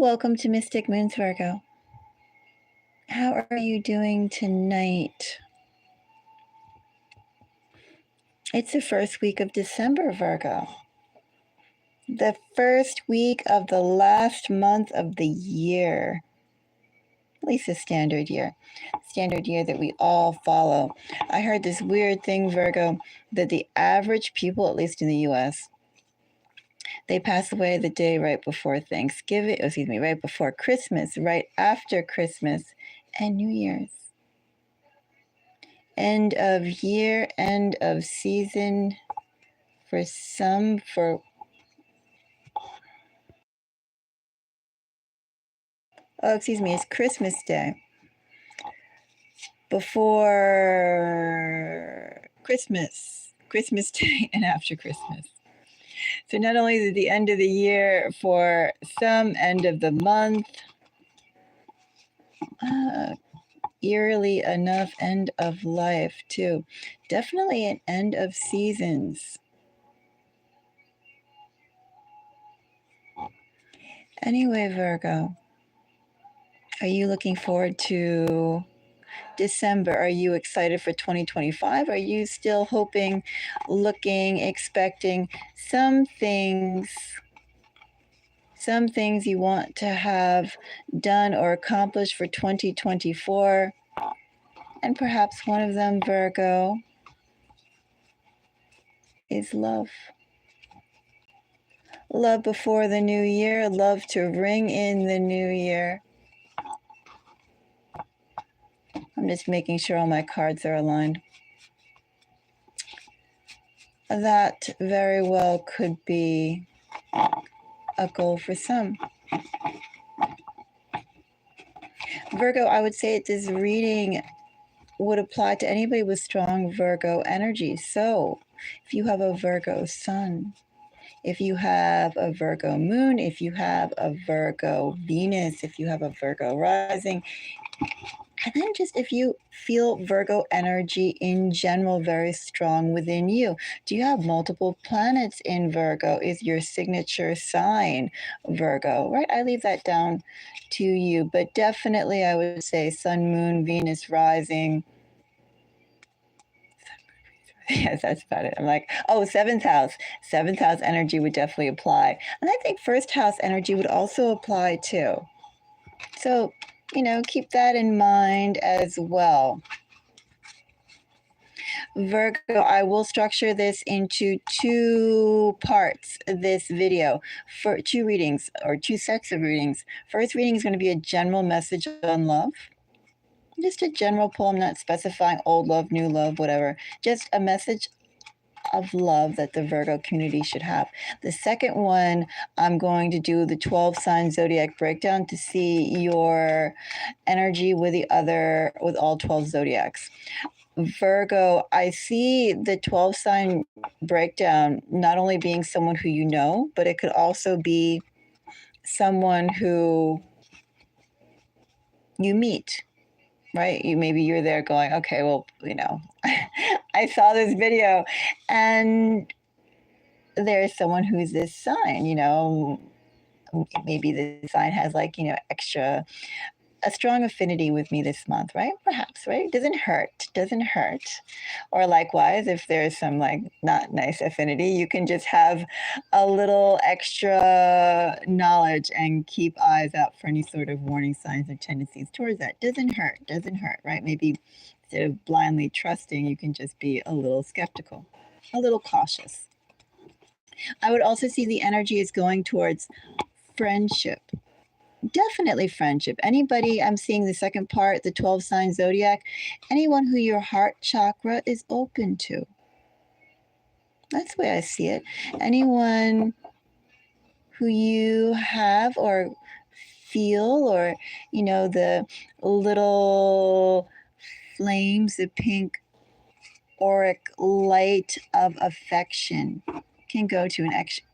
Welcome to Mystic Moons, Virgo. How are you doing tonight? It's the first week of December, Virgo. The first week of the last month of the year. At least a standard year that we all follow. I heard this weird thing, Virgo, that the average people, at least in the US, they pass away the day right before right before Christmas, right after Christmas and New Year's. End of year, end of season for some, it's Christmas Day. Before Christmas Day and after Christmas. So not only is it the end of the year for some, end of the month, eerily enough, end of life too. Definitely an end of seasons. Anyway, Virgo, are you looking forward to December? Are you excited for 2025? Are you still hoping, looking, expecting some things you want to have done or accomplished for 2024? And perhaps one of them, Virgo, is love. Love before the new year, love to ring in the new year. I'm just making sure all my cards are aligned. That very well could be a goal for some. Virgo, I would say this reading would apply to anybody with strong Virgo energy. So if you have a Virgo sun, if you have a Virgo moon, if you have a Virgo Venus, if you have a Virgo rising, and then just if you feel Virgo energy in general very strong within you. Do you have multiple planets in Virgo? Is your signature sign Virgo, right? I leave that down to you, but definitely I would say Sun, Moon, Venus rising. Yes, that's about it. I'm like, seventh house. Seventh house energy would definitely apply. And I think first house energy would also apply too. So, keep that in mind as well. Virgo, I will structure this into two parts, this video, for two readings or two sets of readings. First reading is going to be a general message on love. Just a general poem, not specifying old love, new love, whatever. Just a message of love that the Virgo community should have. The second one, I'm going to do the 12 sign zodiac breakdown to see your energy with all 12 zodiacs. Virgo, I see the 12 sign breakdown not only being someone who you know, but it could also be someone who you meet, right? Maybe you're there going, okay, well, I saw this video and there's someone who's this sign, maybe the sign has a strong affinity with me this month, right? Perhaps, right? Doesn't hurt. Or likewise, if there's some not nice affinity, you can just have a little extra knowledge and keep eyes out for any sort of warning signs or tendencies towards that. Doesn't hurt, right? Maybe instead of blindly trusting, you can just be a little skeptical, a little cautious. I would also see the energy is going towards friendship. Definitely friendship. Anybody, I'm seeing the second part, the 12 sign zodiac, anyone who your heart chakra is open to. That's the way I see it. Anyone who you have or feel, or, the little flames, the pink auric light of affection can go to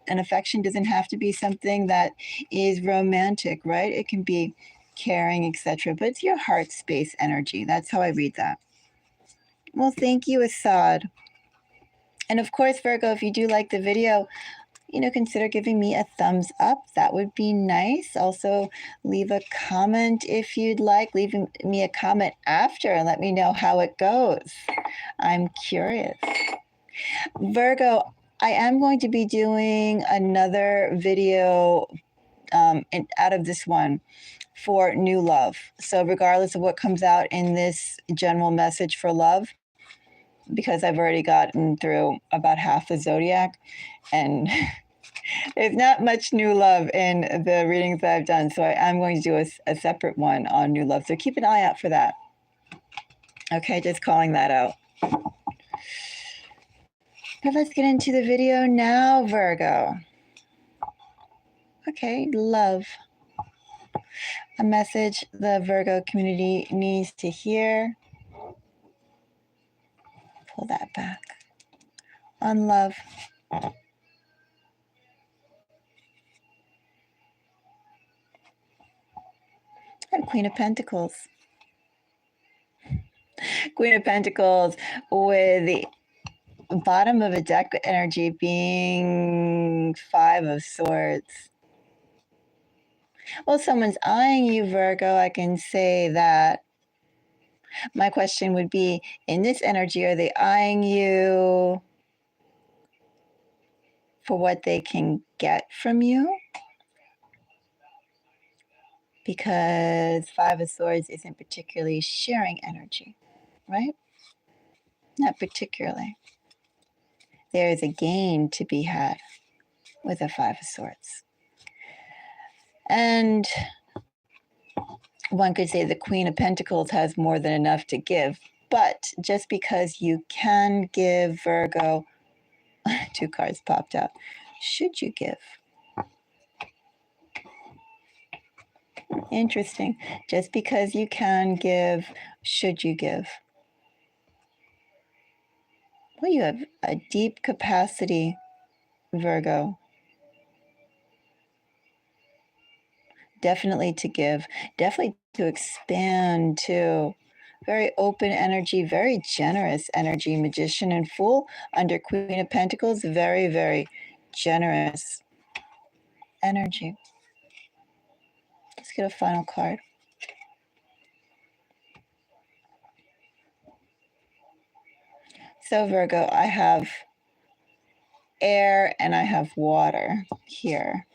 an affection. Doesn't have to be something that is romantic, right? It can be caring, etc. But it's your heart space energy. That's how I read that. Well, thank you, Assad. And of course, Virgo, if you do like the video, consider giving me a thumbs up. That would be nice. Also, leave a comment if you'd like. Leave me a comment after and let me know how it goes. I'm curious. Virgo, I am going to be doing another video out of this one for new love. So regardless of what comes out in this general message for love, because I've already gotten through about half the zodiac and there's not much new love in the readings that I've done. So I'm going to do a separate one on new love. So keep an eye out for that. Okay, just calling that out. But let's get into the video now, Virgo. Okay, love. A message the Virgo community needs to hear. Pull that back. On love. And Queen of Pentacles. Queen of Pentacles with the bottom of a deck energy being Five of Swords. Well, someone's eyeing you, Virgo. I can say that. My question would be, in this energy, are they eyeing you for what they can get from you? Because Five of Swords isn't particularly sharing energy, right? Not particularly. There is a gain to be had with a Five of Swords. And one could say the Queen of Pentacles has more than enough to give. But just because you can give, Virgo, two cards popped out. Should you give? Interesting. Just because you can give, should you give? Well, you have a deep capacity, Virgo. Definitely to give, definitely to expand too. Very open energy, very generous energy. Magician and Fool under Queen of Pentacles, very, very generous energy. Let's get a final card. So Virgo, I have air and I have water here.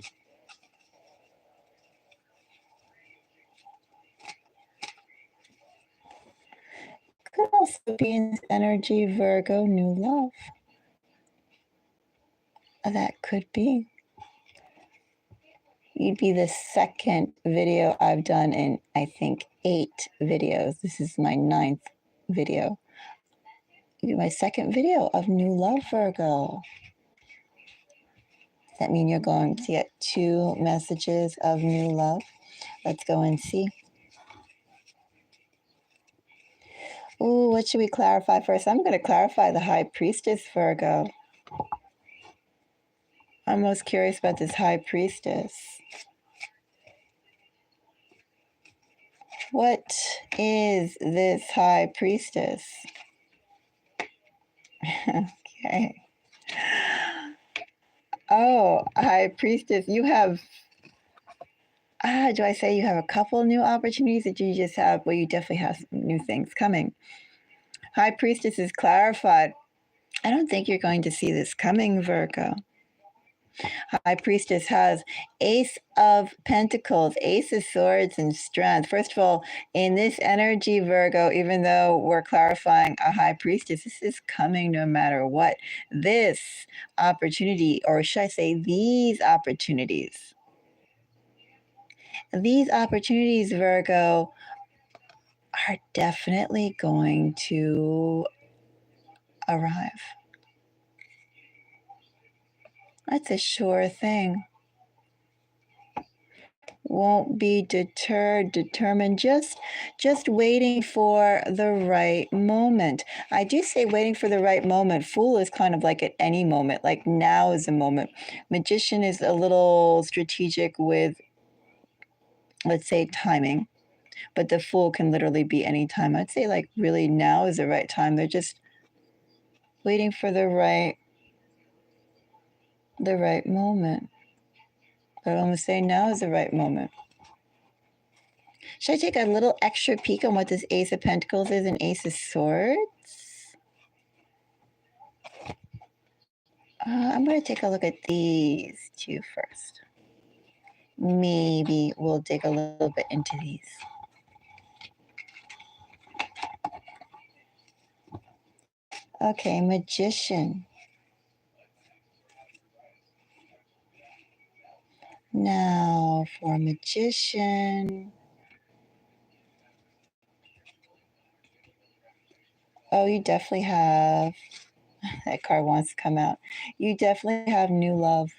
Could also be in energy, Virgo, new love. That could be. You'd be the second video I've done in, I think, 8 videos. This is my 9th video. You'd be my second video of new love, Virgo. Does that mean you're going to get 2 messages of new love? Let's go and see. Ooh, what should we clarify first? I'm going to clarify the High Priestess, Virgo. I'm most curious about this High Priestess. What is this High Priestess? Okay. Oh, High Priestess, you have, do I say you have a couple new opportunities that you just have? Well, you definitely have new things coming. High Priestess is clarified. I don't think you're going to see this coming, Virgo. High Priestess has Ace of Pentacles, Ace of Swords, and Strength. First of all, in this energy, Virgo, even though we're clarifying a High Priestess, this is coming no matter what. This opportunity, or should I say these opportunities, Virgo, are definitely going to arrive. That's a sure thing. Won't be deterred, determined, just waiting for the right moment. I do say waiting for the right moment. Fool is kind of like at any moment, like now is the moment. Magician is a little strategic with, let's say, timing, but the Fool can literally be any time. I'd say like really now is the right time. They're just waiting for the right the right moment. But I'm going to say now is the right moment. Should I take a little extra peek on what this Ace of Pentacles is and Ace of Swords? I'm going to take a look at these two first. Maybe we'll dig a little bit into these. Okay, Magician. Now for Magician. Oh, you definitely have, that card wants to come out. You definitely have new love.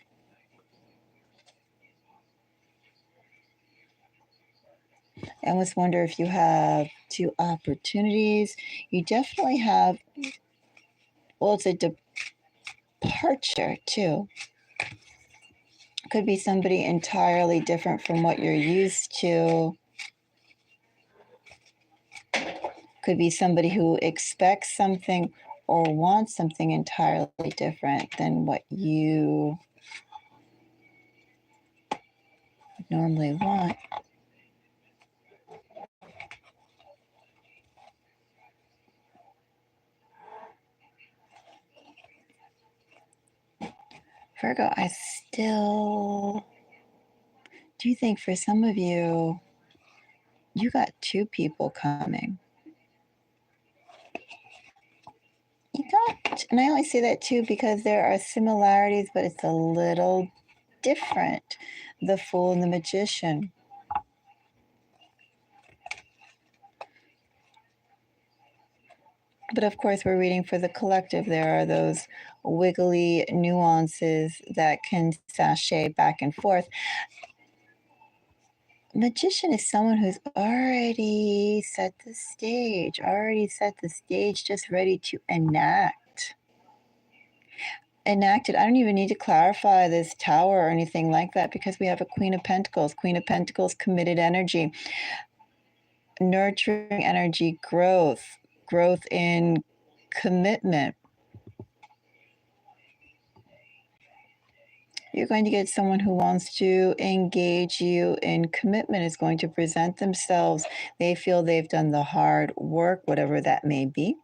I almost wonder if you have two opportunities. You definitely have, well, it's a departure too. Could be somebody entirely different from what you're used to. Could be somebody who expects something or wants something entirely different than what you normally want. Virgo, I still do think for some of you, you got two people coming. You got, and I only say that too because there are similarities, but it's a little different. The Fool and the Magician. But of course, we're reading for the collective. There are those wiggly nuances that can sashay back and forth. Magician is someone who's already set the stage, just ready to enact. Enacted. I don't even need to clarify this tower or anything like that because we have a Queen of Pentacles. Queen of Pentacles, committed energy, nurturing energy, growth in commitment. You're going to get someone who wants to engage you in commitment, is going to present themselves. They feel they've done the hard work, whatever that may be,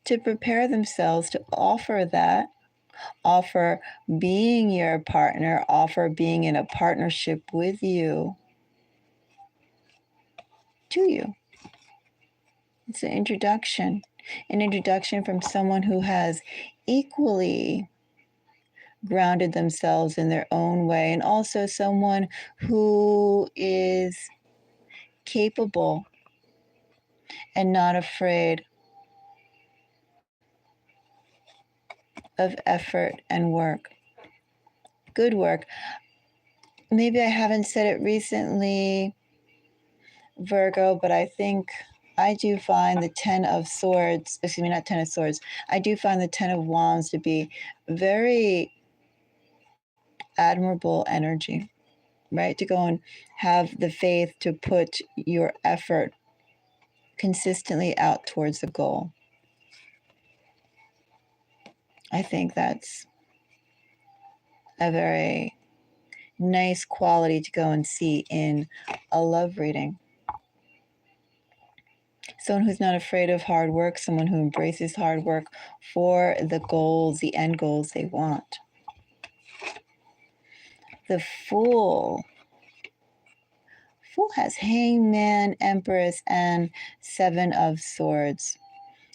to prepare themselves to offer that, offer being your partner, offer being in a partnership with you, to you. It's an introduction from someone who has equally grounded themselves in their own way, and also someone who is capable and not afraid of effort and work. Good work. Maybe I haven't said it recently, Virgo, but I think I do find the Ten of Swords, excuse me, not Ten of Swords, I do find the Ten of Wands to be very admirable energy, right? To go and have the faith to put your effort consistently out towards the goal. I think that's a very nice quality to go and see in a love reading. Someone who's not afraid of hard work, someone who embraces hard work for the goals, the end goals they want. The Fool. Fool has Hangman, Empress, and Seven of Swords.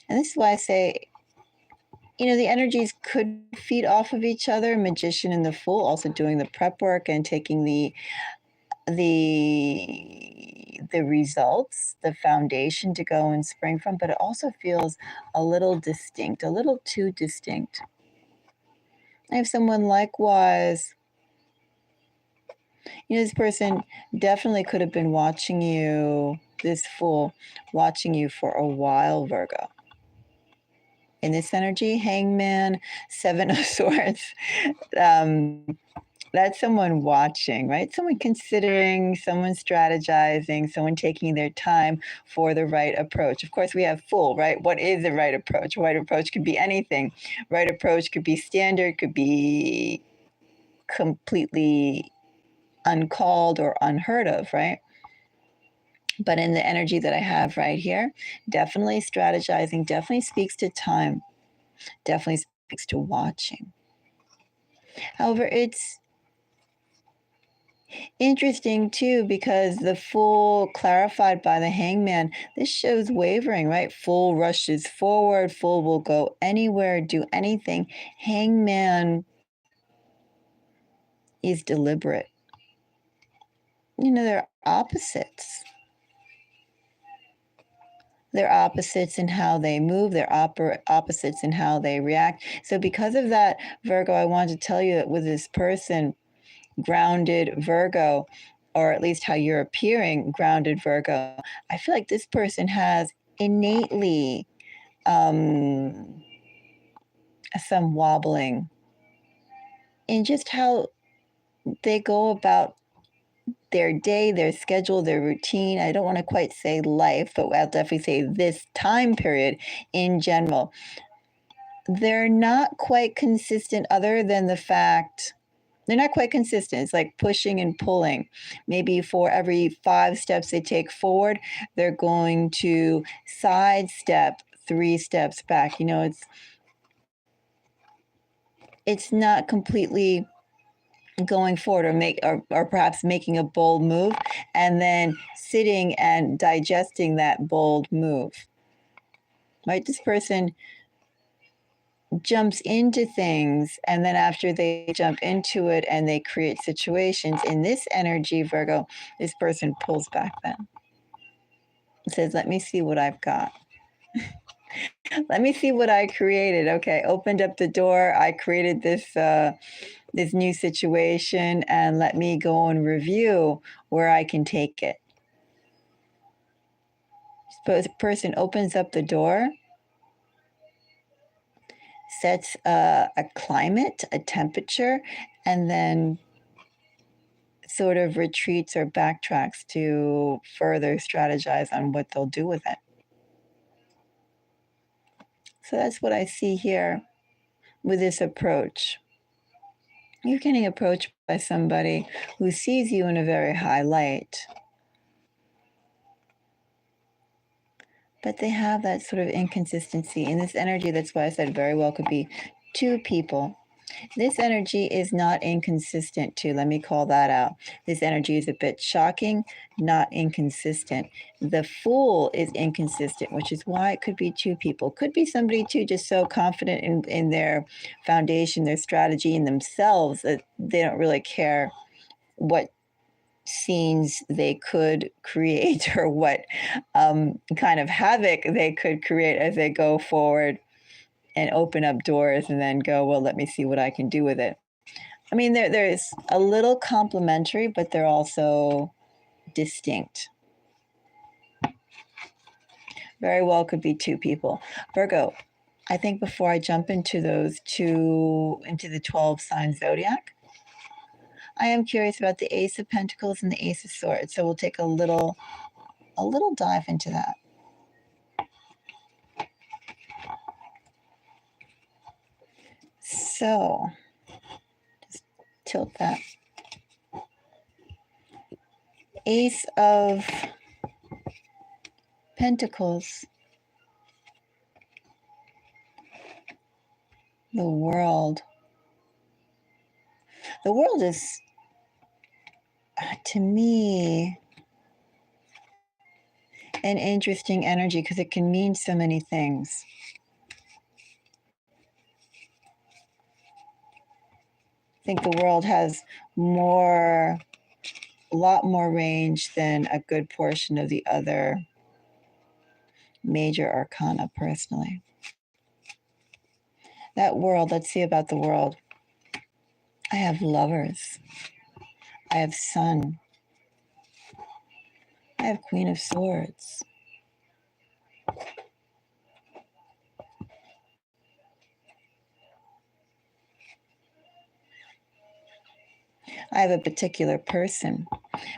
And this is why I say, the energies could feed off of each other. Magician and the Fool also doing the prep work and taking the results, the foundation to go and spring from, but it also feels a little distinct, a little too distinct. I have someone likewise, this person definitely could have been watching you, this Fool, watching you for a while, Virgo. In this energy, Hangman, Seven of Swords, That's someone watching, right? Someone considering, someone strategizing, someone taking their time for the right approach. Of course, we have Fool, right? What is the right approach? Right approach could be anything. Right approach could be standard, could be completely uncalled or unheard of, right? But in the energy that I have right here, definitely strategizing, definitely speaks to time, definitely speaks to watching. However, it's interesting too because the Fool clarified by the Hangman, this shows wavering, right? Fool rushes forward, Fool will go anywhere, do anything. Hangman is deliberate. You know, they're opposites. They're opposites in how they move, they're opposites in how they react. So, because of that, Virgo, I want to tell you that with this person, grounded Virgo, or at least how you're appearing, grounded Virgo, I feel like this person has innately some wobbling in just how they go about their day, their schedule, their routine. I don't want to quite say life, but I'll definitely say this time period in general. They're not quite consistent, other than the fact they're not quite consistent. It's like pushing and pulling. Maybe for every 5 steps they take forward, they're going to sidestep 3 steps back. You know, it's not completely going forward, or perhaps making a bold move and then sitting and digesting that bold move. Right? This person jumps into things, and then after they jump into it and they create situations in this energy, Virgo, this person pulls back then. It says, let me see what I've got. Let me see what I created. Okay, opened up the door. I created this new situation, and let me go and review where I can take it. Suppose a person opens up the door, sets a climate, a temperature, and then sort of retreats or backtracks to further strategize on what they'll do with it. So that's what I see here with this approach. You're getting approached by somebody who sees you in a very high light, but they have that sort of inconsistency in this energy. That's why I said very well could be 2 people. This energy is not inconsistent too. Let me call that out. This energy is a bit shocking, not inconsistent. The Fool is inconsistent, which is why it could be 2 people. Could be somebody too just so confident in their foundation, their strategy, in themselves that they don't really care what scenes they could create or what kind of havoc they could create as they go forward and open up doors and then go, well, let me see what I can do with it. I mean, there's a little complementary, but they're also distinct. Very well could be 2 people. Virgo, I think before I jump into into the 12 sign zodiac, I am curious about the Ace of Pentacles and the Ace of Swords. So we'll take a little dive into that. So just tilt that. Ace of Pentacles. The world. The world is, to me, an interesting energy because it can mean so many things. I think the world has a lot more range than a good portion of the other major arcana, personally. That world, let's see about the world. I have Lovers. I have Sun. I have Queen of Swords. I have a particular person.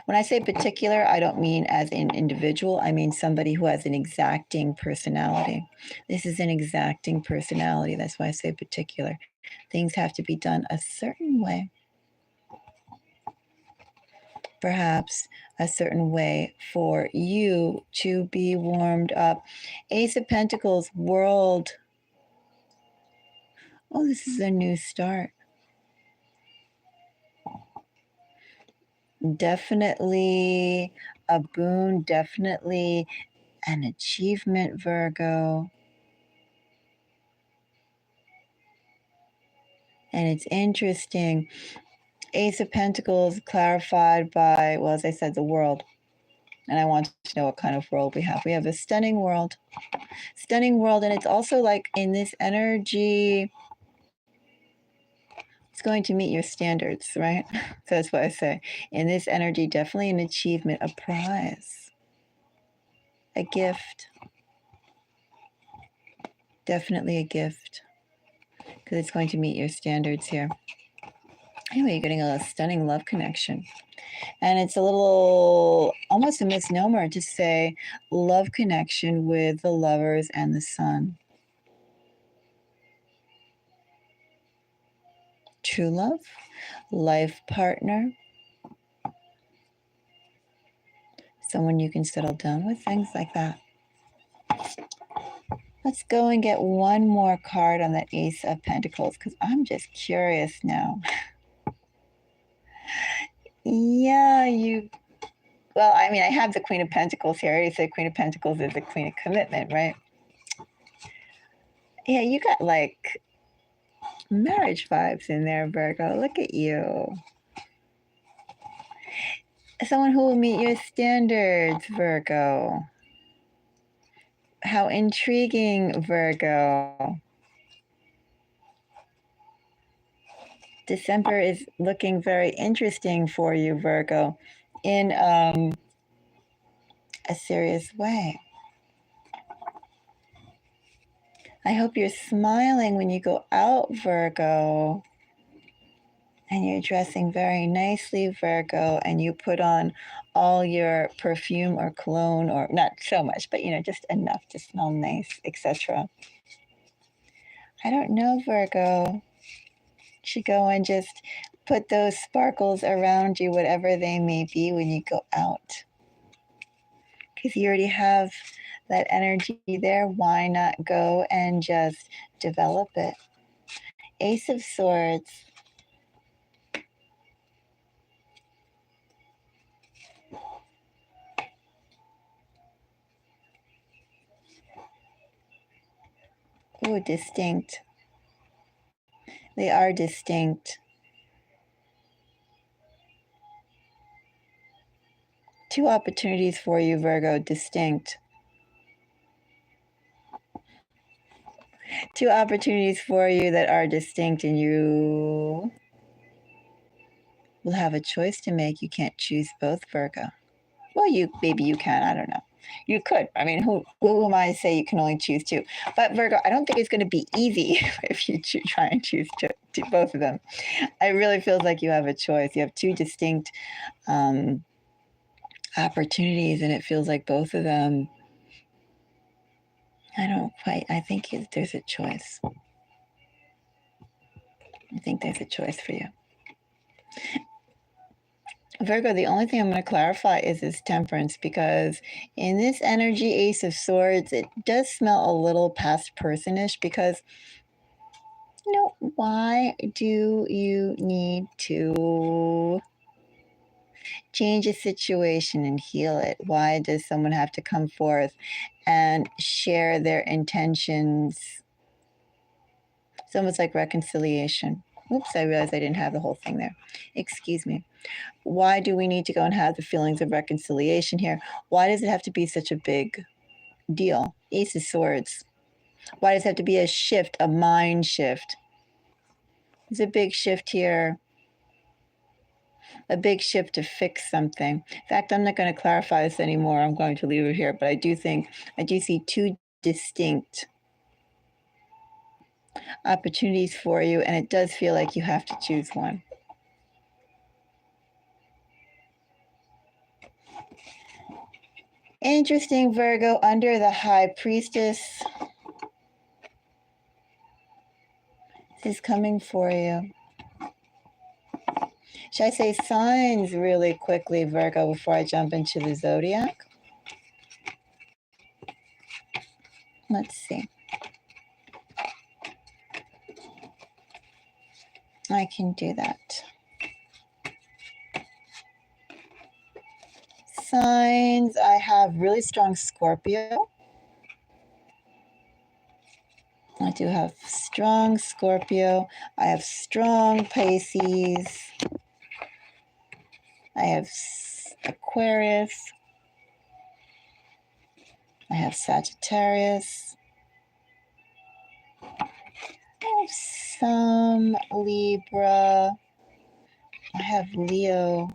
When I say particular, I don't mean as an individual. I mean somebody who has an exacting personality. This is an exacting personality. That's why I say particular. Things have to be done a certain way. Perhaps a certain way for you to be warmed up. Ace of Pentacles, world. Oh, this is a new start. Definitely a boon, definitely an achievement, Virgo. And it's interesting. Ace of Pentacles clarified by, well, as I said, the world. And I want to know what kind of world we have. We have a stunning world. Stunning world. And it's also like in this energy, it's going to meet your standards, right? So that's what I say. In this energy, definitely an achievement, a prize, a gift. Definitely a gift. Because it's going to meet your standards here. Anyway, you're getting a stunning love connection. And it's a little, almost a misnomer to say love connection with the lovers and the sun. True love, life partner, someone you can settle down with, things like that. Let's go and get one more card on the Ace of Pentacles because I'm just curious now. Yeah, well, I mean, I have the Queen of Pentacles here. I already said Queen of Pentacles is the Queen of Commitment, right? Yeah, you got like marriage vibes in there, Virgo. Look at you. Someone who will meet your standards, Virgo. How intriguing, Virgo. December is looking very interesting for you, Virgo, in a serious way. I hope you're smiling when you go out, Virgo. And you're dressing very nicely, Virgo, and you put on all your perfume or cologne, or not so much, but just enough to smell nice, etc. I don't know, Virgo. You should go and just put those sparkles around you, whatever they may be, when you go out. Because you already have that energy there. Why not go and just develop it? Ace of Swords. Ooh, distinct. They are distinct. Two opportunities for you, Virgo, distinct. Two opportunities for you that are distinct, and you will have a choice to make. You can't choose both, Virgo. Well, maybe you can. I don't know. You could. I mean, who am I to say you can only choose two? But Virgo, I don't think it's going to be easy if you try and choose both of them. It really feels like you have a choice. You have two distinct opportunities, and it feels like both of them. I think there's a choice. I think there's a choice for you. Virgo, the only thing I'm going to clarify is this temperance, because in this energy, Ace of Swords, it does smell a little past personish, because, why do you need to change a situation and heal it? Why does someone have to come forth and share their intentions? It's almost like reconciliation. Oops, I realized I didn't have the whole thing there. Excuse me. Why do we need to go and have the feelings of reconciliation here? Why does it have to be such a big deal? Ace of Swords. Why does it have to be a shift, a mind shift? There's a big shift here. A big shift to fix something. In fact, I'm not going to clarify this anymore. I'm going to leave it here. But I do see two distinct opportunities for you, and it does feel like you have to choose one. Interesting, Virgo, under the High Priestess. This is coming for you. Should I say signs really quickly, Virgo, before I jump into the zodiac? Let's see. I can do that. Signs, I have really strong Scorpio. I do have strong Scorpio. I have strong Pisces. I have Aquarius. I have Sagittarius. I have some Libra. I have Leo.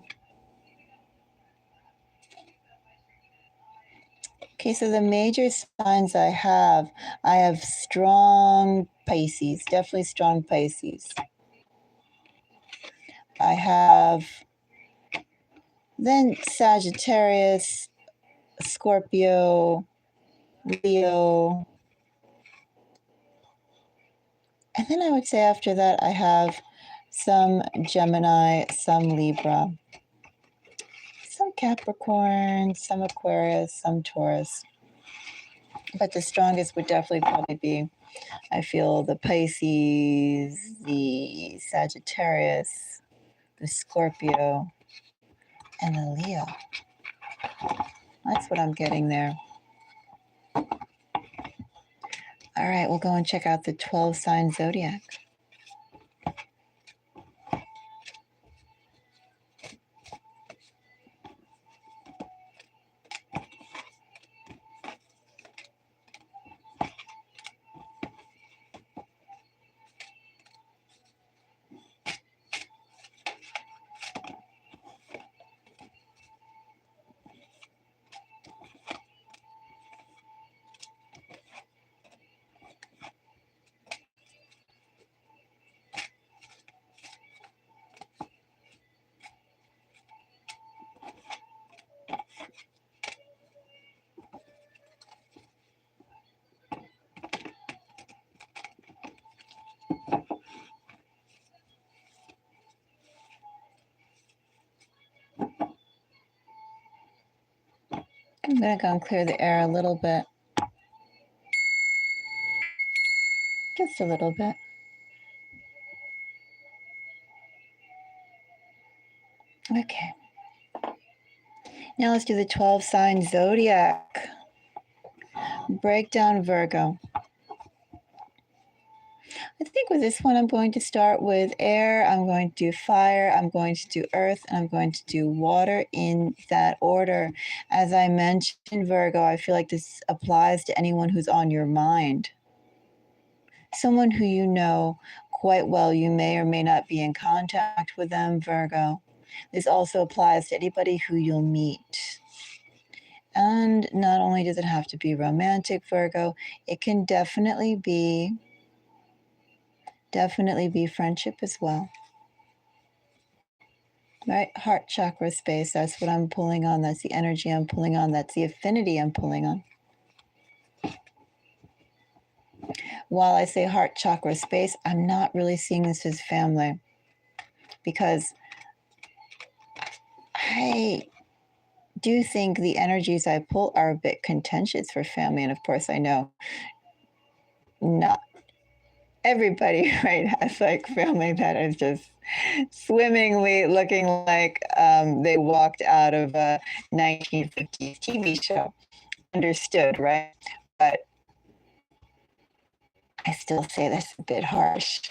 Okay, so the major signs I have strong Pisces, definitely strong Pisces. I have then Sagittarius, Scorpio, Leo. And then I would say after that, I have some Gemini, some Libra, some Capricorn, some Aquarius, some Taurus. But the strongest would definitely probably be, I feel, the Pisces, the Sagittarius, the Scorpio, and the Leo. That's what I'm getting there. All right, we'll go and check out the 12 sign zodiac. I'm going to go and clear the air a little bit. Just a little bit. Okay. Now let's do the 12 sign zodiac. Breakdown Virgo. I think with this one, I'm going to start with air, I'm going to do fire, I'm going to do earth, and I'm going to do water in that order. As I mentioned, Virgo, I feel like this applies to anyone who's on your mind. Someone who you know quite well. You may or may not be in contact with them, Virgo. This also applies to anybody who you'll meet. And not only does it have to be romantic, Virgo, it can definitely be friendship as well. Right? Heart chakra space, that's what I'm pulling on. That's the energy I'm pulling on. That's the affinity I'm pulling on. While I say heart chakra space, I'm not really seeing this as family, because I do think the energies I pull are a bit contentious for family. And of course, I know not everybody, right, has like family that is just swimmingly looking like they walked out of a 1950s TV show. Understood, right? But I still say that's a bit harsh.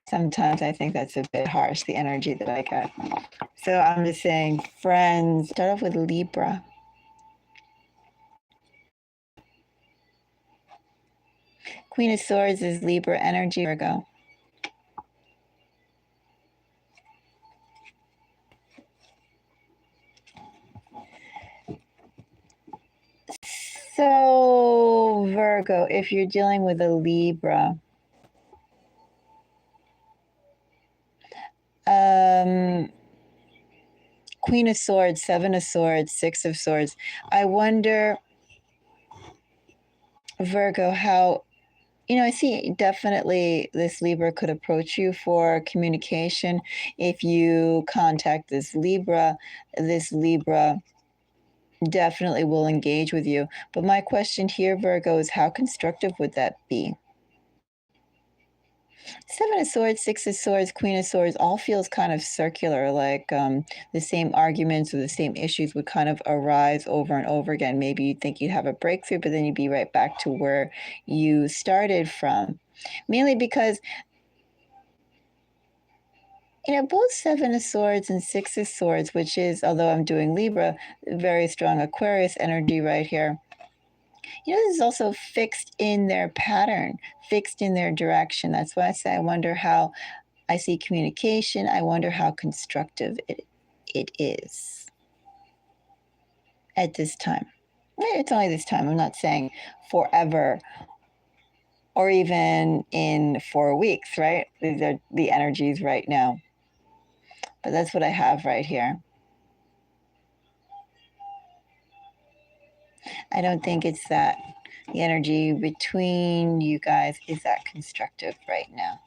Sometimes I think that's a bit harsh, the energy that I get. So I'm just saying, friends, start off with Libra. Queen of Swords is Libra energy, Virgo. So, Virgo, if you're dealing with a Libra, Queen of Swords, Seven of Swords, Six of Swords. I wonder, Virgo, how, I see definitely this Libra could approach you for communication. If you contact this Libra definitely will engage with you. But my question here, Virgo, is how constructive would that be? Seven of Swords, Six of Swords, Queen of Swords all feels kind of circular, like the same arguments or the same issues would kind of arise over and over again. Maybe you'd think you'd have a breakthrough, but then you'd be right back to where you started from. Mainly because, both Seven of Swords and Six of Swords, which is, although I'm doing Libra, very strong Aquarius energy right here. This is also fixed in their pattern, fixed in their direction. That's why I say I wonder how I see communication. I wonder how constructive it is at this time. It's only this time. I'm not saying forever or even in 4 weeks, right? These are the energies right now. But that's what I have right here. I don't think it's that the energy between you guys is that constructive right now.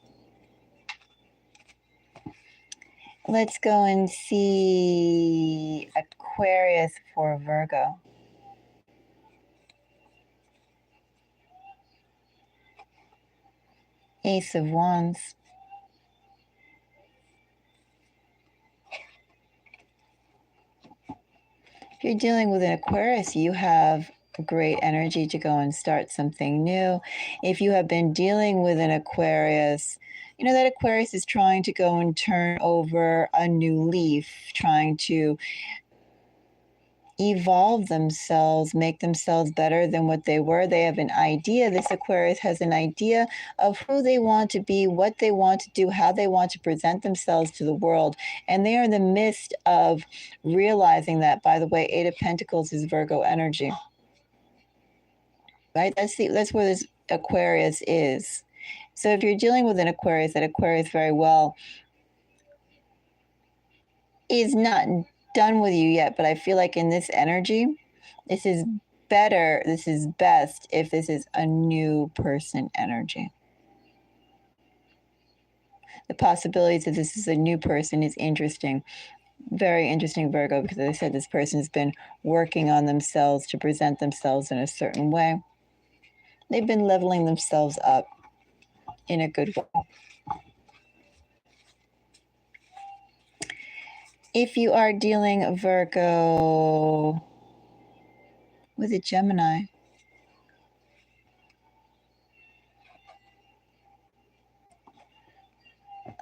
Let's go and see Aquarius for Virgo. Ace of Wands. If you're dealing with an Aquarius, you have great energy to go and start something new. If you have been dealing with an Aquarius, that Aquarius is trying to go and turn over a new leaf, trying to evolve themselves, make themselves better than what they were. They have an idea. This Aquarius has an idea of who they want to be, what they want to do, how they want to present themselves to the world. And they are in the midst of realizing that. By the way, Eight of Pentacles is Virgo energy. Right? That's where this Aquarius is. So if you're dealing with an Aquarius, that Aquarius very well is not done with you yet, but I feel like in this energy, this is better, this is best if this is a new person energy. The possibilities that this is a new person is interesting. Very interesting, Virgo, because as I said, this person has been working on themselves to present themselves in a certain way. They've been leveling themselves up in a good way. If you are dealing, Virgo, with a Gemini,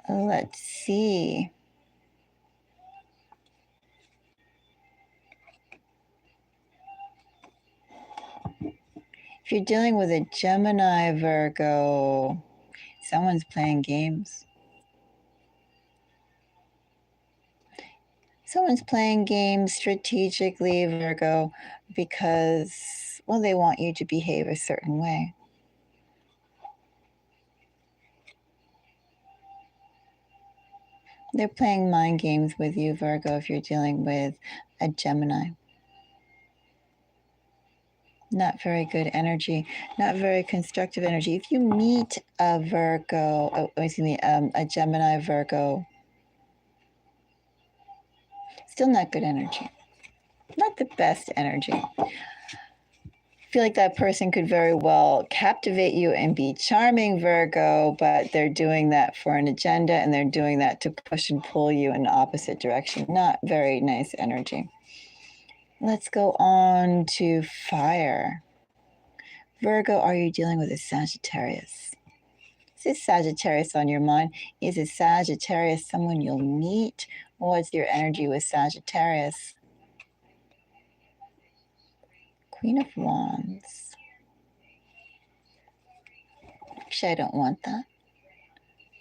let's see. If you're dealing with a Gemini, Virgo, someone's playing games. Someone's playing games strategically, Virgo, because, well, they want you to behave a certain way. They're playing mind games with you, Virgo, if you're dealing with a Gemini. Not very good energy, not very constructive energy. If you meet a Virgo, a Gemini Virgo, still not good energy. Not the best energy. Feel like that person could very well captivate you and be charming, Virgo, but they're doing that for an agenda and they're doing that to push and pull you in the opposite direction. Not very nice energy. Let's go on to fire. Virgo, are you dealing with a Sagittarius? Is this Sagittarius on your mind? Is a Sagittarius someone you'll meet? What's your energy with Sagittarius? Queen of Wands. Actually, I don't want that.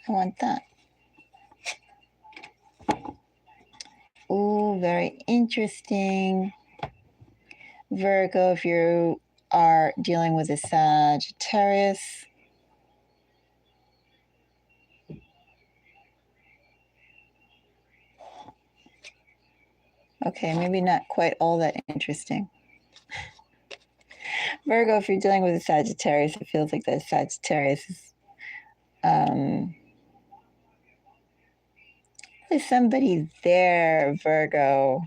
I want that. Ooh, very interesting. Virgo, if you are dealing with a Sagittarius, Okay, maybe not quite all that interesting. Virgo, if you're dealing with a Sagittarius, it feels like that Sagittarius is there's somebody there, Virgo.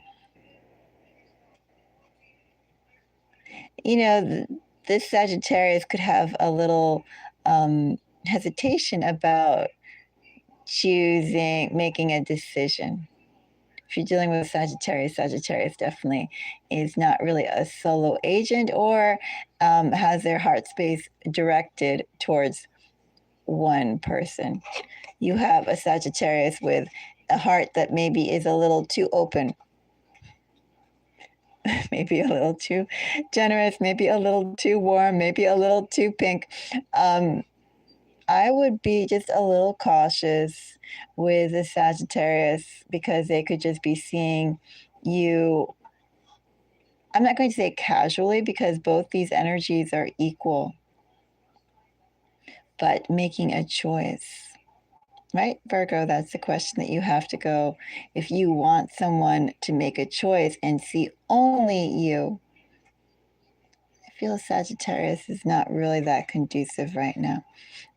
You know, this Sagittarius could have a little hesitation about making a decision. If you're dealing with Sagittarius, Sagittarius definitely is not really a solo agent or has their heart space directed towards one person. You have a Sagittarius with a heart that maybe is a little too open, maybe a little too generous, maybe a little too warm, maybe a little too pink. I would be just a little cautious with the Sagittarius because they could just be seeing you. I'm not going to say casually because both these energies are equal, but making a choice. Right, Virgo, that's the question that you have to go. If you want someone to make a choice and see only you, I feel Sagittarius is not really that conducive right now.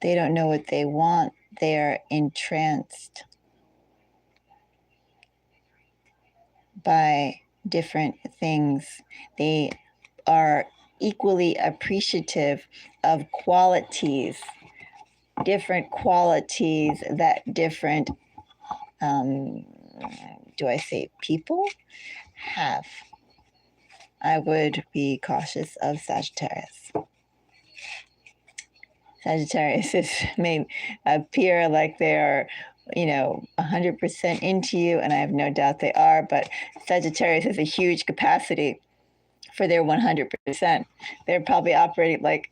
They don't know what they want. They're entranced by different things. They are equally appreciative of qualities, different qualities that different, do I say people, have. I would be cautious of Sagittarius. Sagittarius may appear like they are, 100% into you, and I have no doubt they are, but Sagittarius has a huge capacity for their 100%. They're probably operating like,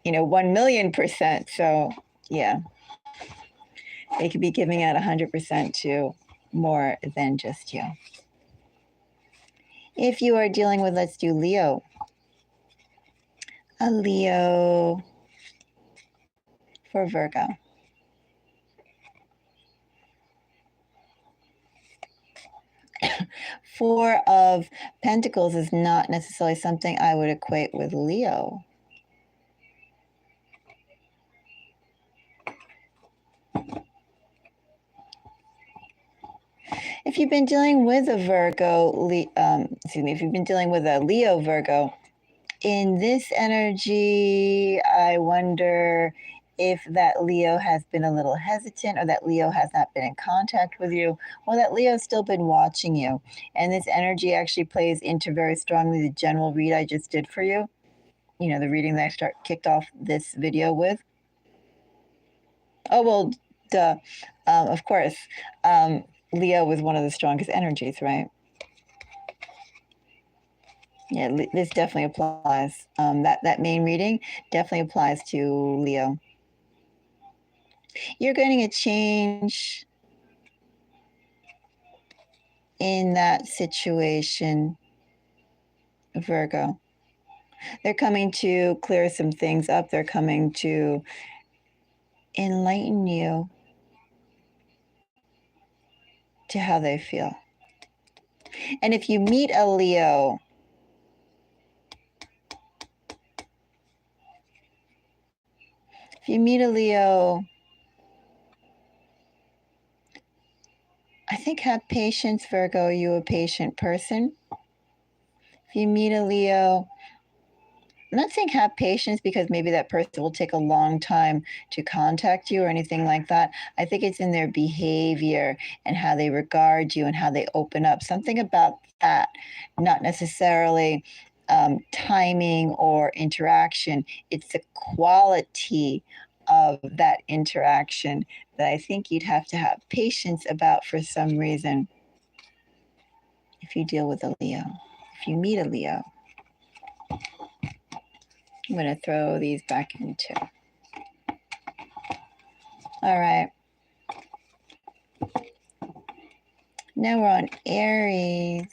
1,000,000%. So, yeah, they could be giving out 100% to more than just you. If you are dealing with, let's do Leo. A Leo for Virgo. Four of Pentacles is not necessarily something I would equate with Leo. If you've been dealing with a if you've been dealing with a Leo Virgo, in this energy, I wonder if that Leo has been a little hesitant or that Leo has not been in contact with you or that Leo's still been watching you. And this energy actually plays into very strongly the general read I just did for you. The reading that I kicked off this video with. Oh, well, duh. Of course. Leo was one of the strongest energies, right? Yeah, this definitely applies. That main reading definitely applies to Leo. You're getting a change in that situation, Virgo. They're coming to clear some things up. They're coming to enlighten you to how they feel. And if you meet a Leo, I think have patience, Virgo. Are you a patient person? If you meet a Leo, I'm not saying have patience because maybe that person will take a long time to contact you or anything like that. I think it's in their behavior and how they regard you and how they open up. Something about that, not necessarily timing or interaction. It's the quality of that interaction that I think you'd have to have patience about for some reason if you deal with a Leo, if you meet a Leo. I'm going to throw these back in too. All right. Now we're on Aries.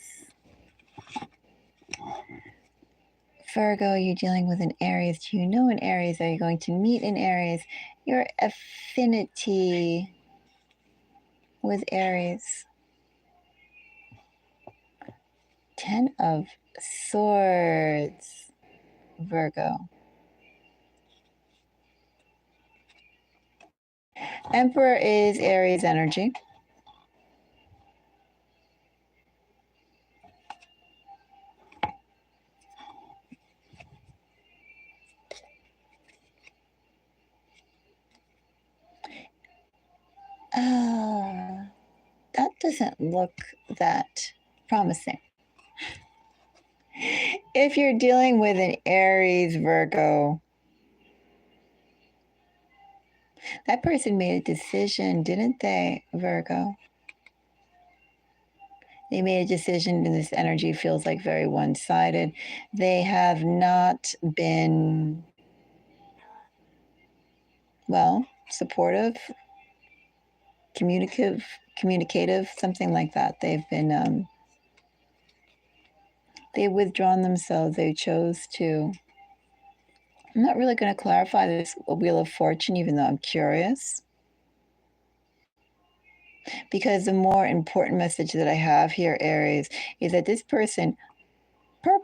Virgo, you're dealing with an Aries. Do you know an Aries? Are you going to meet an Aries? Your affinity with Aries. Ten of Swords, Virgo. Emperor is Aries energy. That doesn't look that promising. If you're dealing with an Aries Virgo, that person made a decision, didn't they, Virgo? They made a decision, and this energy feels like very one-sided. They have not been, well, supportive, communicative, something like that. They've withdrawn themselves. They chose to. I'm not really going to clarify this Wheel of Fortune, even though I'm curious. Because the more important message that I have here, Aries, is that this person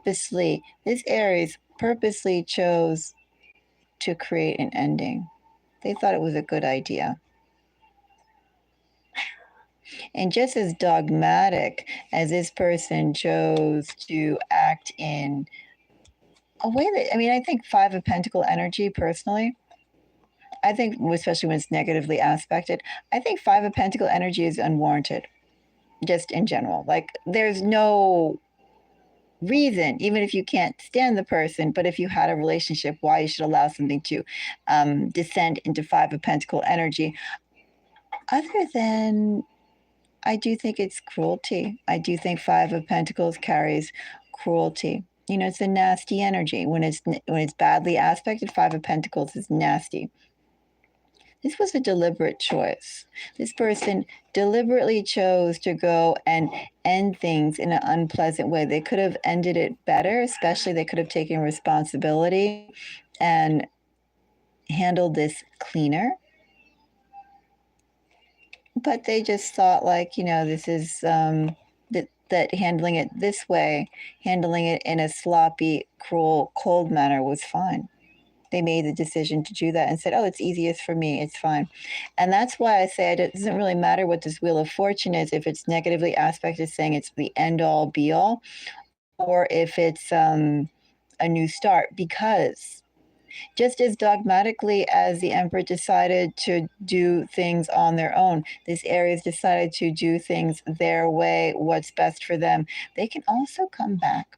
this Aries purposely chose to create an ending. They thought it was a good idea. And just as dogmatic as this person chose to act in a way that, I think Five of Pentacle energy, personally, I think, especially when it's negatively aspected, I think Five of Pentacle energy is unwarranted, just in general. Like, there's no reason, even if you can't stand the person, but if you had a relationship, why you should allow something to descend into Five of Pentacle energy, other than I do think it's cruelty. I do think Five of Pentacles carries cruelty. It's a nasty energy. When it's badly aspected, Five of Pentacles is nasty. This was a deliberate choice. This person deliberately chose to go and end things in an unpleasant way. They could have ended it better, especially they could have taken responsibility and handled this cleaner. But they just thought, like, this is that handling it this way, handling it in a sloppy, cruel, cold manner was fine. They made the decision to do that and said, oh, it's easiest for me. It's fine. And that's why I say it doesn't really matter what this Wheel of Fortune is, if it's negatively aspected, saying it's the end all be all, or if it's a new start, because just as dogmatically as the Emperor decided to do things on their own, this Aries decided to do things their way, what's best for them, they can also come back.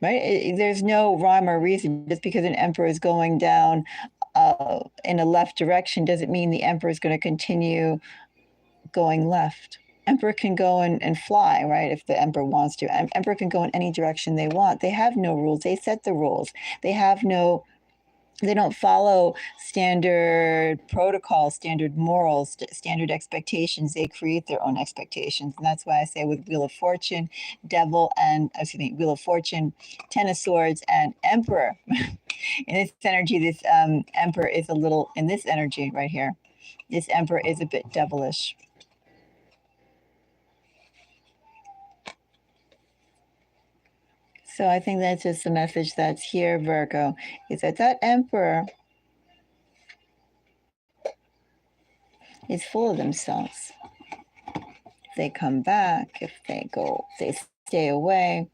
Right? There's no rhyme or reason. Just because an Emperor is going down in a left direction doesn't mean the Emperor is going to continue going left. Emperor can go and fly, right, if the Emperor wants to. Emperor can go in any direction they want. They have no rules. They set the rules. They don't follow standard protocol, standard morals, standard expectations. They create their own expectations. And that's why I say with Wheel of Fortune, Wheel of Fortune, Ten of Swords, and Emperor. In this energy, this Emperor is in this energy right here, this Emperor is a bit devilish. So I think that's just the message that's here, Virgo, is that Emperor is full of themselves. If they come back, if they stay away,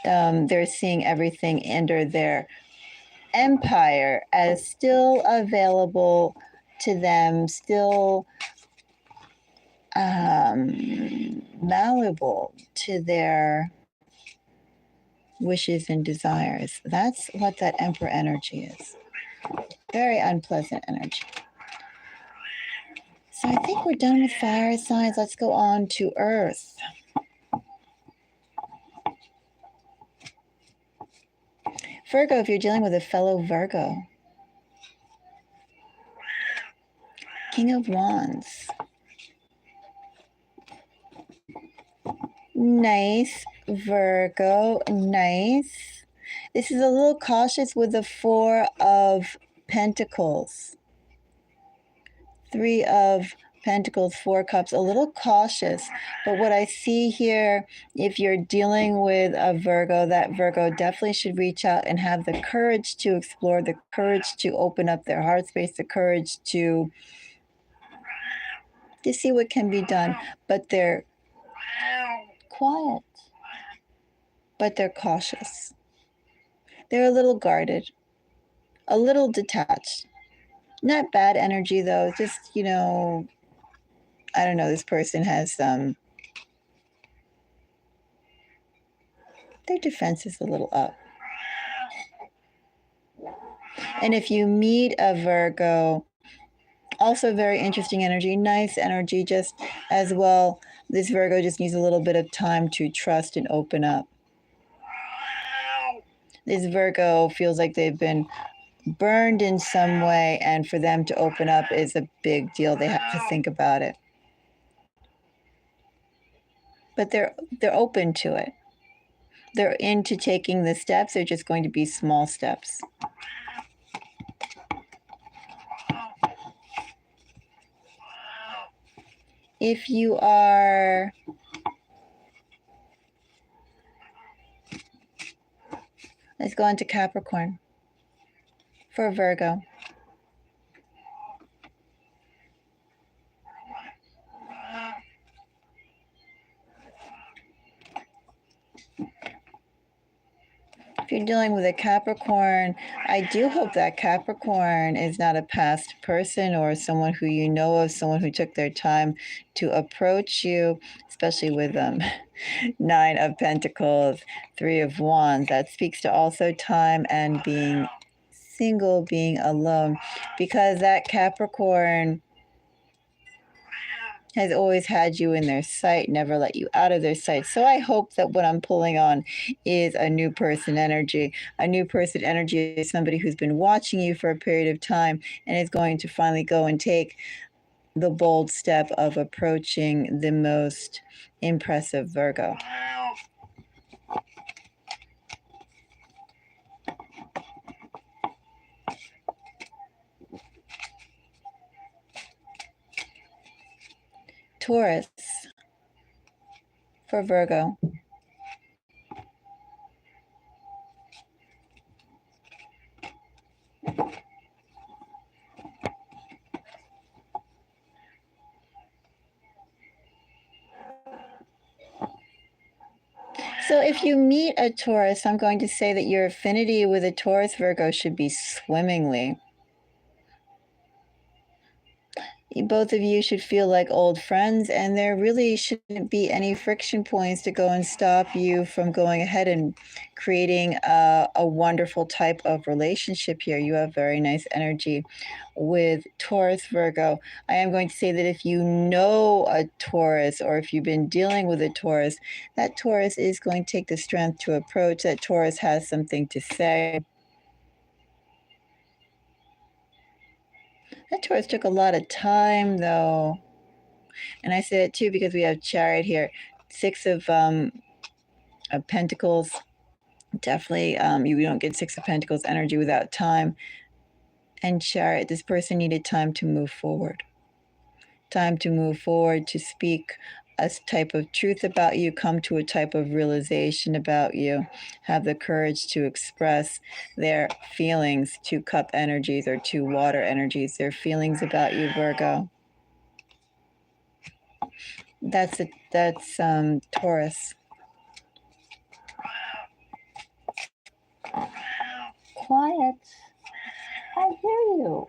they're seeing everything under their empire as still available to them, still malleable to their wishes and desires. That's what that Emperor energy is. Very unpleasant energy. So I think we're done with fire signs. Let's go on to Earth. Virgo, if you're dealing with a fellow Virgo. King of Wands. Nice, Virgo, nice. This is a little cautious with the Four of Pentacles. Three of Pentacles, Four Cups, a little cautious. But what I see here, if you're dealing with a Virgo, that Virgo definitely should reach out and have the courage to explore, the courage to open up their heart space, the courage to see what can be done. But they're quiet, but they're cautious. They're a little guarded, a little detached. Not bad energy though, just, I don't know, this person has their defense is a little up. And if you meet a Virgo, also very interesting energy, nice energy, just as well. This Virgo just needs a little bit of time to trust and open up. This Virgo feels like they've been burned in some way, and for them to open up is a big deal. They have to think about it. But they're open to it. They're into taking the steps. They're just going to be small steps. If you are let's go into Capricorn for Virgo. If you're dealing with a Capricorn, I do hope that Capricorn is not a past person or someone who you know of, someone who took their time to approach you, especially with Nine of Pentacles, Three of Wands. That speaks to also time and being single, being alone, because that Capricorn has always had you in their sight, never let you out of their sight. So I hope that what I'm pulling on is a new person energy. A new person energy is somebody who's been watching you for a period of time and is going to finally go and take the bold step of approaching the most impressive Virgo. Taurus for Virgo. So if you meet a Taurus, I'm going to say that your affinity with a Taurus Virgo should be swimmingly. Both of you should feel like old friends, and there really shouldn't be any friction points to go and stop you from going ahead and creating a wonderful type of relationship here. You have very nice energy with Taurus Virgo. I am going to say that if you know a Taurus, or if you've been dealing with a Taurus, that Taurus is going to take the strength to approach. That Taurus has something to say. That Taurus took a lot of time, though. And I say it too because we have Chariot here. Six of Pentacles. Definitely, you don't get Six of Pentacles energy without time. And Chariot, this person needed time to move forward. Time to move forward, to speak a type of truth about you, come to a type of realization about you, have the courage to express their feelings. Two cup energies or two water energies, their feelings about you, Virgo. That's Taurus. Quiet. I hear you.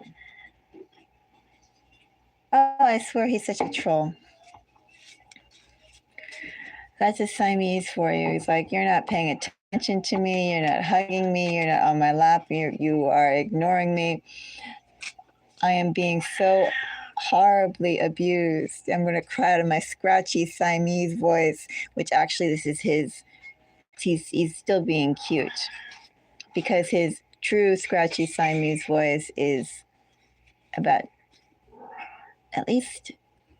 Oh, I swear he's such a troll. That's a Siamese for you. He's like, you're not paying attention to me. You're not hugging me. You're not on my lap. You are ignoring me. I am being so horribly abused. I'm going to cry out in my scratchy Siamese voice, which actually this is his. He's still being cute, because his true scratchy Siamese voice is about, at least,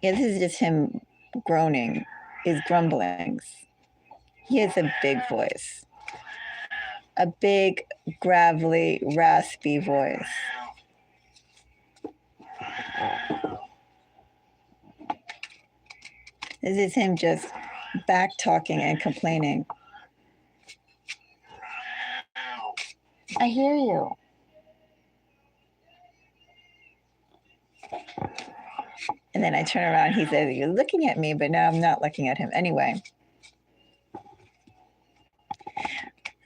yeah, this is just him groaning, his grumblings. He has a big voice, a big, gravelly, raspy voice. This is him just back talking and complaining. I hear you. And then I turn around, he says, you're looking at me, but now I'm not looking at him. Anyway,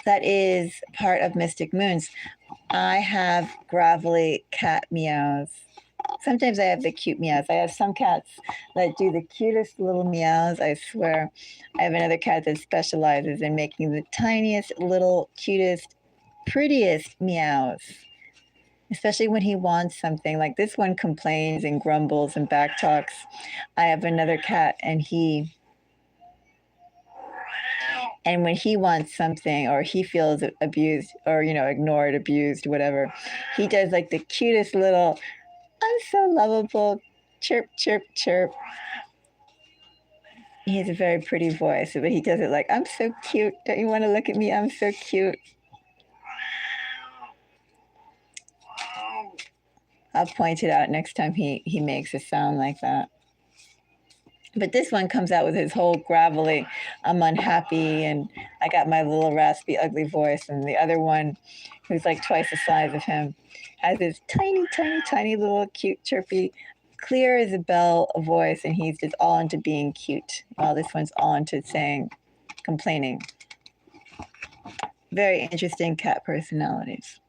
that is part of Mystic Moons. I have gravelly cat meows. Sometimes I have the cute meows. I have some cats that do the cutest little meows, I swear. I have another cat that specializes in making the tiniest, little, cutest, prettiest meows. Especially when he wants something. Like this one complains and grumbles and backtalks. I have another cat and when he wants something or he feels abused or, ignored, abused, whatever, he does like the cutest little, I'm so lovable, chirp, chirp, chirp. He has a very pretty voice, but he does it like, I'm so cute. Don't you want to look at me? I'm so cute. I'll point it out next time he makes a sound like that. But this one comes out with his whole gravelly, I'm unhappy, and I got my little raspy, ugly voice. And the other one, who's like twice the size of him, has this tiny, tiny, tiny little cute, chirpy, clear as a bell voice, and he's just all into being cute, while this one's all into complaining. Very interesting cat personalities.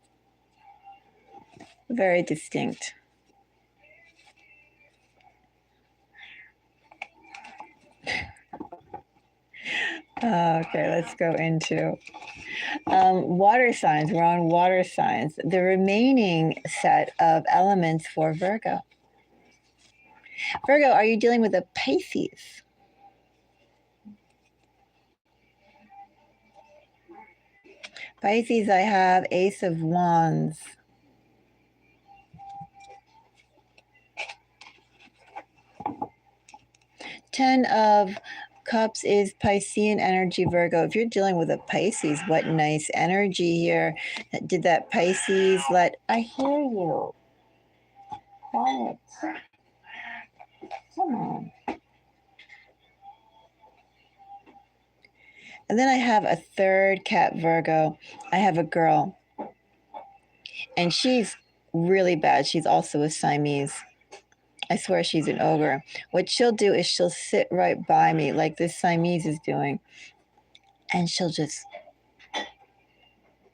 Very distinct. Okay, let's go into water signs. We're on water signs. The remaining set of elements for Virgo. Virgo, are you dealing with a Pisces? Pisces, I have Ace of Wands. Ten of Cups is Piscean energy, Virgo. If you're dealing with a Pisces, what nice energy here. Did that Pisces I hear you. Quiet. Come on. And then I have a third cat, Virgo. I have a girl. And she's really bad. She's also a Siamese. I swear she's an ogre. What she'll do is she'll sit right by me like this Siamese is doing. And she'll just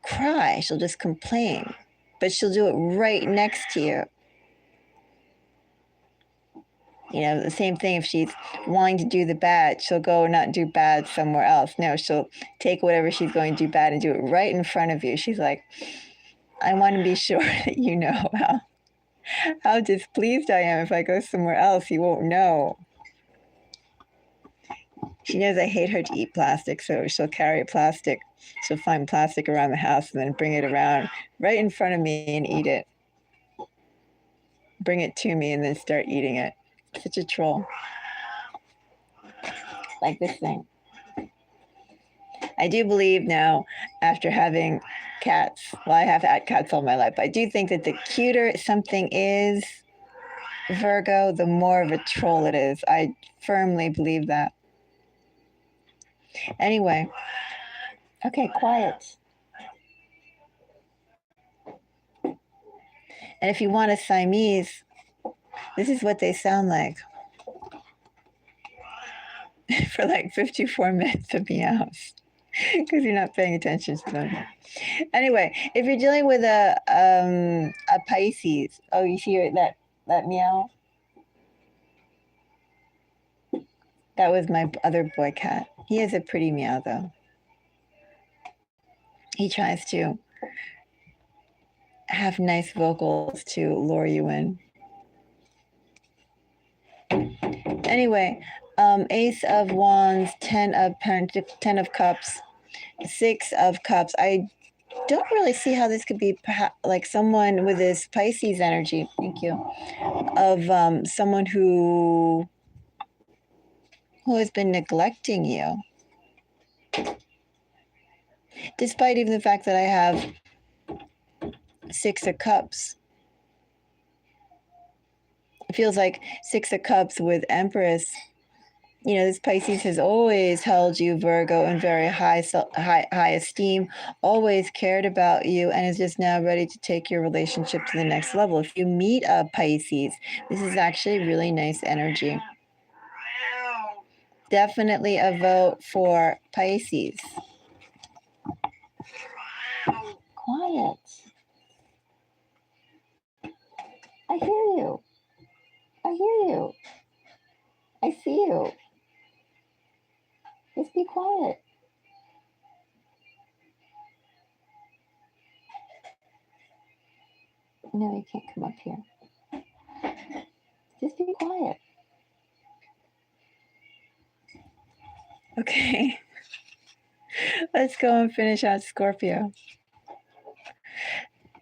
cry. She'll just complain. But she'll do it right next to you. The same thing if she's wanting to do the bad, she'll go not do bad somewhere else. No, she'll take whatever she's going to do bad and do it right in front of you. She's like, I want to be sure that you know how displeased I am. If I go somewhere else, you won't know. She knows I hate her to eat plastic, so she'll carry plastic. She'll find plastic around the house and then bring it around right in front of me and eat it. Bring it to me and then start eating it. Such a troll. Like this thing. I do believe now, after having cats, well, I have had cats all my life, but I do think that the cuter something is, Virgo, the more of a troll it is. I firmly believe that. Anyway, okay, quiet. And if you want a Siamese, this is what they sound like for like 54 minutes of meows because you're not paying attention to them. Anyway, if you're dealing with a Pisces, oh, you see that meow? That was my other boy cat. He has a pretty meow though. He tries to have nice vocals to lure you in. Anyway, Ace of Wands, 10 of Cups, 6 of Cups. I don't really see how this could be like someone with this Pisces energy. Thank you. Of someone who has been neglecting you. Despite even the fact that I have 6 of Cups. It feels like 6 of Cups with Empress You know, this Pisces has always held you, Virgo, in very high esteem, always cared about you, and is just now ready to take your relationship to the next level. If you meet a Pisces, this is actually really nice energy. Definitely a vote for Pisces. Quiet. I hear you. I hear you. I see you. Just be quiet. No, you can't come up here. Just be quiet. Okay. Let's go and finish out Scorpio.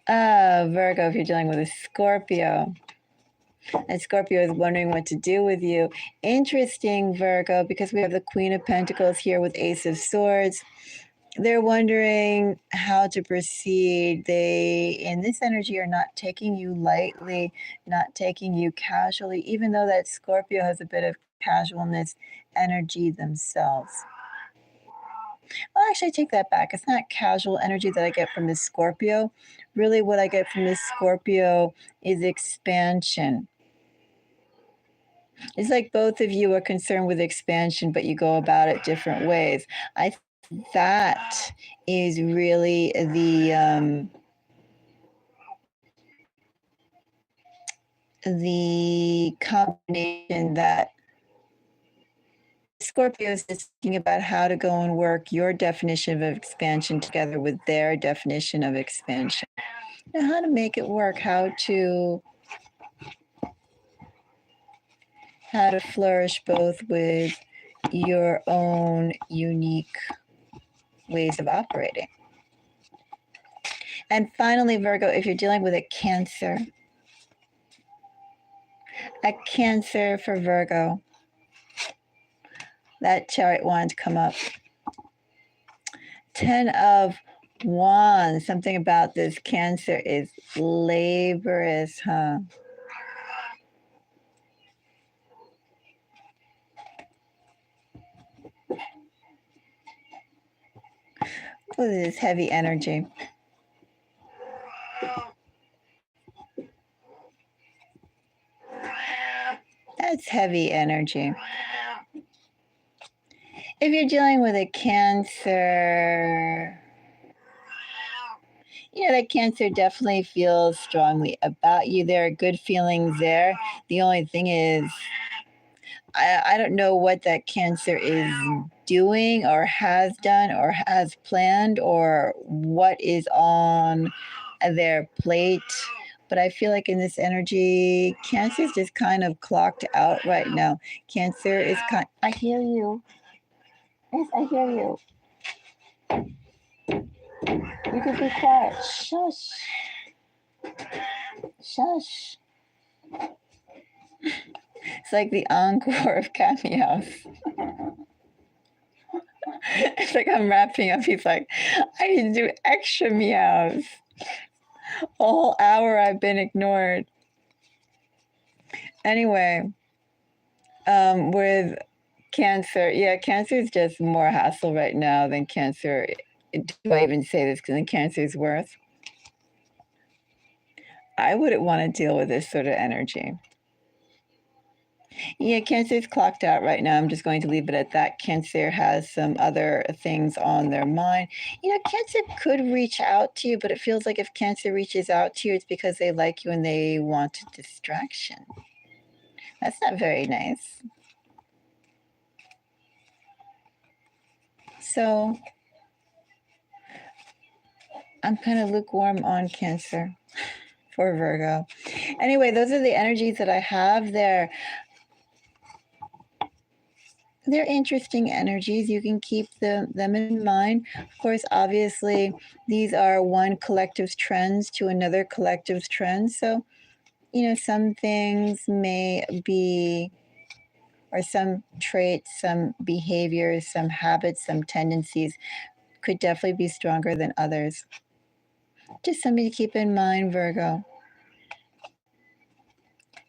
Virgo, if you're dealing with a Scorpio, and Scorpio is wondering what to do with you. Interesting, Virgo, because we have the Queen of Pentacles here with Ace of Swords. They're wondering how to proceed. They, in this energy, are not taking you lightly, not taking you casually, even though that Scorpio has a bit of casualness energy themselves. Well, actually, I take that back. It's not casual energy that I get from this Scorpio. Really, what I get from this Scorpio is expansion. It's like both of you are concerned with expansion, but you go about it different ways. I think that is really the combination that Scorpio is just thinking about how to go and work your definition of expansion together with their definition of expansion. And how to make it work, how to flourish both with your own unique ways of operating. And finally, Virgo, if you're dealing with a Cancer for Virgo, that chariot wand come up. 10 of Wands, something about this Cancer is laborious, huh? Oh, this is heavy energy. That's heavy energy. If you're dealing with a Cancer, you know, that Cancer definitely feels strongly about you. There are good feelings there. The only thing is, I don't know what that Cancer is doing or has done or has planned or what is on their plate. But I feel like in this energy, Cancer is just kind of clocked out right now. Cancer is kind. I hear you. Yes, I hear you. You could be quiet. Shush. Shush. It's like the encore of cat meows. It's like I'm wrapping up. He's like, I need to do extra meows. A whole hour I've been ignored. Anyway, with Cancer, yeah, Cancer is just more hassle right now than Cancer. Do I even say this because Cancer is worth? I wouldn't want to deal with this sort of energy. Yeah, Cancer is clocked out right now. I'm just going to leave it at that. Cancer has some other things on their mind. You know, Cancer could reach out to you, but it feels like if Cancer reaches out to you, it's because they like you and they want a distraction. That's not very nice. So I'm kind of lukewarm on Cancer for Virgo. Anyway, those are the energies that I have there. They're interesting energies. You can keep them in mind. Of course, obviously, these are one collective's trends to another collective's trends. So, you know, some things may be, or some traits, some behaviors, some habits, some tendencies could definitely be stronger than others. Just something to keep in mind, Virgo.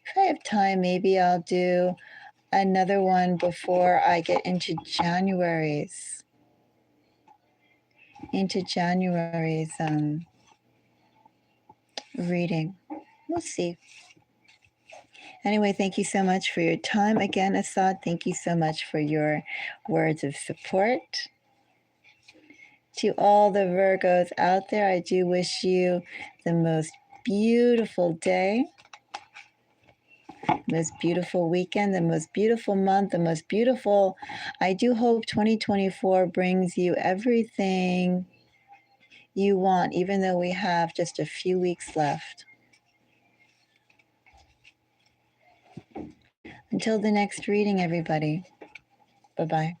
If I have time, maybe I'll do another one before I get into January's reading. We'll see. Anyway, thank you so much for your time again, Assad. Thank you so much for your words of support. To all the Virgos out there, I do wish you the most beautiful day, most beautiful weekend, the most beautiful month, the most beautiful. I do hope 2024 brings you everything you want, even though we have just a few weeks left. Until the next reading, everybody. Bye-bye.